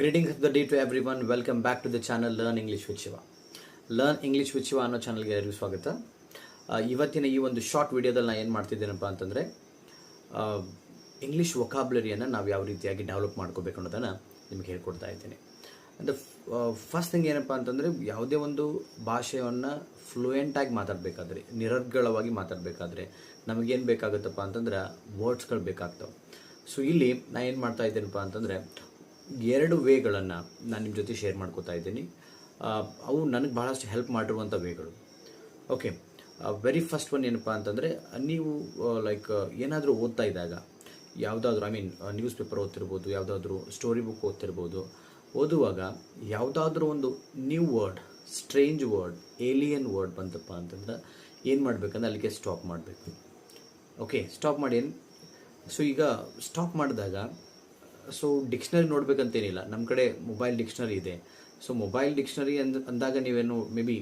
Greetings of the day to everyone. Welcome back to the channel Learn English with Shiva. Learn English with Shiva ಅನ್ನೋ ಚಾನಲ್ಗೆ ಎಲ್ಲರಿಗೂ ಸ್ವಾಗತ. ಇವತ್ತಿನ ಈ ಒಂದು ಶಾರ್ಟ್ ವಿಡಿಯೋದಲ್ಲಿ ನಾನು ಏನು ಮಾಡ್ತಿದ್ದೇನಪ್ಪ ಅಂತಂದರೆ ಇಂಗ್ಲೀಷ್ ವೊಕಾಬ್ಯುಲರಿಯನ್ನು ನಾವು ಯಾವ ರೀತಿಯಾಗಿ ಡೆವಲಪ್ ಮಾಡ್ಕೋಬೇಕು ಅನ್ನೋದನ್ನು ನಿಮಗೆ ಹೇಳ್ಕೊಡ್ತಾ ಇದ್ದೀನಿ. ಅಂದರೆ ಫಸ್ಟ್ ಥಿಂಗ್ ಏನಪ್ಪ ಅಂತಂದರೆ ಯಾವುದೇ ಒಂದು ಭಾಷೆಯನ್ನು ಫ್ಲೂಯೆಂಟಾಗಿ ಮಾತಾಡಬೇಕಾದ್ರೆ, ನಿರರ್ಗಳವಾಗಿ ಮಾತಾಡಬೇಕಾದ್ರೆ ನಮಗೇನು ಬೇಕಾಗುತ್ತಪ್ಪ ಅಂತಂದ್ರೆ ವರ್ಡ್ಸ್ಗಳು ಬೇಕಾಗ್ತವೆ. ಸೊ ಇಲ್ಲಿ ನಾನು ಏನು ಮಾಡ್ತಾ ಇದ್ದೇನಪ್ಪ ಅಂತಂದರೆ ಎರಡು ವೇಗಳನ್ನು ನಾನು ನಿಮ್ಮ ಜೊತೆ ಶೇರ್ ಮಾಡ್ಕೋತಾ ಇದ್ದೀನಿ. ಅವು ನನಗೆ ಬಹಳಷ್ಟು ಹೆಲ್ಪ್ ಮಾಡಿರುವಂಥ ವೇಗಳು. ಓಕೆ, ವೆರಿ ಫಸ್ಟ್ ಒನ್ ಏನಪ್ಪ ಅಂತಂದರೆ ನೀವು ಲೈಕ್ ಏನಾದರೂ ಓದ್ತಾ ಇದ್ದಾಗ ಯಾವುದಾದ್ರೂ ನ್ಯೂಸ್ ಪೇಪರ್ ಓದ್ತಿರ್ಬೋದು, ಯಾವುದಾದ್ರೂ ಸ್ಟೋರಿ ಬುಕ್ ಓದುವಾಗ ಯಾವುದಾದ್ರೂ ಒಂದು new word, strange word, alien word ಬಂತಪ್ಪ ಅಂತಂದ್ರೆ ಏನು ಮಾಡಬೇಕಂದ್ರೆ ಅಲ್ಲಿಗೆ ಸ್ಟಾಪ್ ಮಾಡಬೇಕು. ಓಕೆ, ಸ್ಟಾಪ್ ಮಾಡಿ ಸೊ ಈಗ ಸ್ಟಾಪ್ ಮಾಡಿದಾಗ ಡಿಕ್ಷನರಿ ನೋಡ್ಬೇಕಂತೇನಿಲ್ಲ. ನಮ್ಮ ಕಡೆ ಮೊಬೈಲ್ ಡಿಕ್ಷನರಿ ಇದೆ. ಸೊ ಮೊಬೈಲ್ ಡಿಕ್ಷನರಿ ಅಂದಾಗ ನೀವೇನು maybe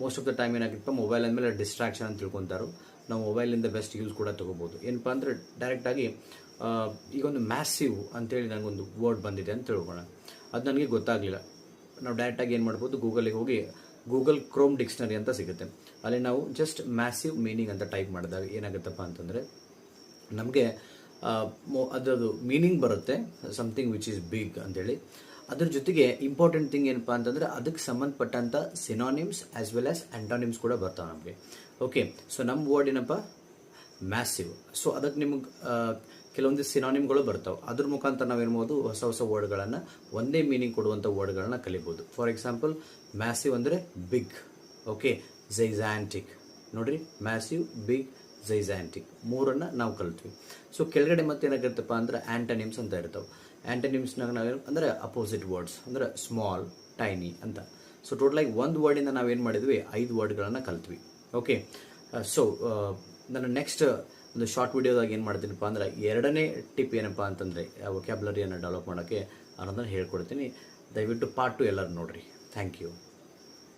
most of the time ಏನಾಗಿತ್ತಪ್ಪ, ಮೊಬೈಲ್ ಅಂದಮೇಲೆ ಡಿಸ್ಟ್ರಾಕ್ಷನ್ ಅಂತ ತಿಳ್ಕೊತಾರೋ. ನಾವು ಮೊಬೈಲಿಂದ ಬೆಸ್ಟ್ ಯೂಸ್ ಕೂಡ ತೊಗೋಬೋದು. ಏನಪ್ಪ ಅಂದರೆ ಡೈರೆಕ್ಟಾಗಿ ಈಗ ಒಂದು ಮ್ಯಾಸಿವ್ ಅಂತೇಳಿ ನನಗೊಂದು ವರ್ಡ್ ಬಂದಿದೆ ಅಂತ ತಿಳ್ಕೊಳ್ಳೋಣ. ಅದು ನನಗೆ ಗೊತ್ತಾಗಲಿಲ್ಲ. ನಾವು ಡೈರೆಕ್ಟಾಗಿ ಏನು ಮಾಡ್ಬೋದು, ಗೂಗಲಿಗೆ ಹೋಗಿ ಗೂಗಲ್ ಕ್ರೋಮ್ ಡಿಕ್ಷನರಿ ಅಂತ ಸಿಗುತ್ತೆ. ಅಲ್ಲಿ ನಾವು ಜಸ್ಟ್ ಮ್ಯಾಸಿವ್ ಮೀನಿಂಗ್ ಅಂತ ಟೈಪ್ ಮಾಡಿದಾಗ ಏನಾಗುತ್ತಪ್ಪ ಅಂತಂದರೆ ನಮಗೆ ಅದರದ್ದು ಮೀನಿಂಗ್ ಬರುತ್ತೆ, ಸಮಥಿಂಗ್ ವಿಚ್ ಈಸ್ ಬಿಗ್ ಅಂತೇಳಿ. ಅದ್ರ ಜೊತೆಗೆ ಇಂಪಾರ್ಟೆಂಟ್ ಥಿಂಗ್ ಏನಪ್ಪ ಅಂತಂದರೆ ಅದಕ್ಕೆ ಸಂಬಂಧಪಟ್ಟಂಥ ಸಿನಾನಿಮ್ಸ್ ಆ್ಯಸ್ ವೆಲ್ ಆಸ್ ಆ್ಯಂಟಾನಿಮ್ಸ್ ಕೂಡ ಬರ್ತಾವೆ ನಮಗೆ. ಓಕೆ, ಸೊ ನಮ್ಮ ವರ್ಡ್ ಏನಪ್ಪ ಮ್ಯಾಸಿವ್. ಸೊ ಅದಕ್ಕೆ ನಿಮಗೆ ಕೆಲವೊಂದು ಸಿನಾನಿಮ್ಗಳು ಬರ್ತಾವೆ. ಅದ್ರ ಮುಖಾಂತರ ನಾವೇನ್ಬೋದು ಹೊಸ ಹೊಸ ವರ್ಡ್ಗಳನ್ನು, ಒಂದೇ ಮೀನಿಂಗ್ ಕೊಡುವಂಥ ವರ್ಡ್ಗಳನ್ನ ಕಲಿಬೋದು. ಫಾರ್ ಎಕ್ಸಾಂಪಲ್ ಮ್ಯಾಸಿವ್ ಅಂದರೆ ಬಿಗ್. ಓಕೆ, ಝೈಝಾಂಟಿಕ್ ನೋಡ್ರಿ, ಮ್ಯಾಸಿವ್, ಬಿಗ್, ಝೈಝಾಂಟಿಕ್ ಮೂರನ್ನು ನಾವು ಕಲಿತ್ವಿ. ಸೊ ಕೆಳಗಡೆ ಮತ್ತೆ ಏನಾಗಿರುತ್ತಪ್ಪ ಅಂದ್ರೆ ಆ್ಯಂಟನಿಮ್ಸ್ ಅಂತ ಇರ್ತವೆ. ಆ್ಯಂಟನಿಮ್ಸ್ನಾಗ ನಾವೇನು ಅಂದರೆ ಅಪೋಸಿಟ್ ವರ್ಡ್ಸ್ ಅಂದರೆ ಸ್ಮಾಲ್, ಟೈನಿ ಅಂತ. ಸೊ ಟೋಟಲಾಗಿ ಒಂದು ವರ್ಡಿಂದ ನಾವೇನು ಮಾಡಿದ್ವಿ, 5 ವರ್ಡ್ಗಳನ್ನು ಕಲಿತ್ವಿ. ಓಕೆ, ಸೊ ನನ್ನ ನೆಕ್ಸ್ಟ್ ಒಂದು ಶಾರ್ಟ್ ವಿಡಿಯೋದಾಗ ಏನು ಮಾಡ್ತೀನಪ್ಪ ಅಂದ್ರೆ ಎರಡನೇ ಟಿಪ್ ಏನಪ್ಪ ಅಂತಂದರೆ ವೊಕ್ಯಾಬ್ಯುಲರಿಯನ್ನು ಡೆವಲಪ್ ಮಾಡೋಕ್ಕೆ ಅನ್ನೋದನ್ನು ಹೇಳ್ಕೊಡ್ತೀನಿ. ದಯವಿಟ್ಟು ಪಾರ್ಟ್ 2 ಎಲ್ಲರೂ ನೋಡಿರಿ. Thank you.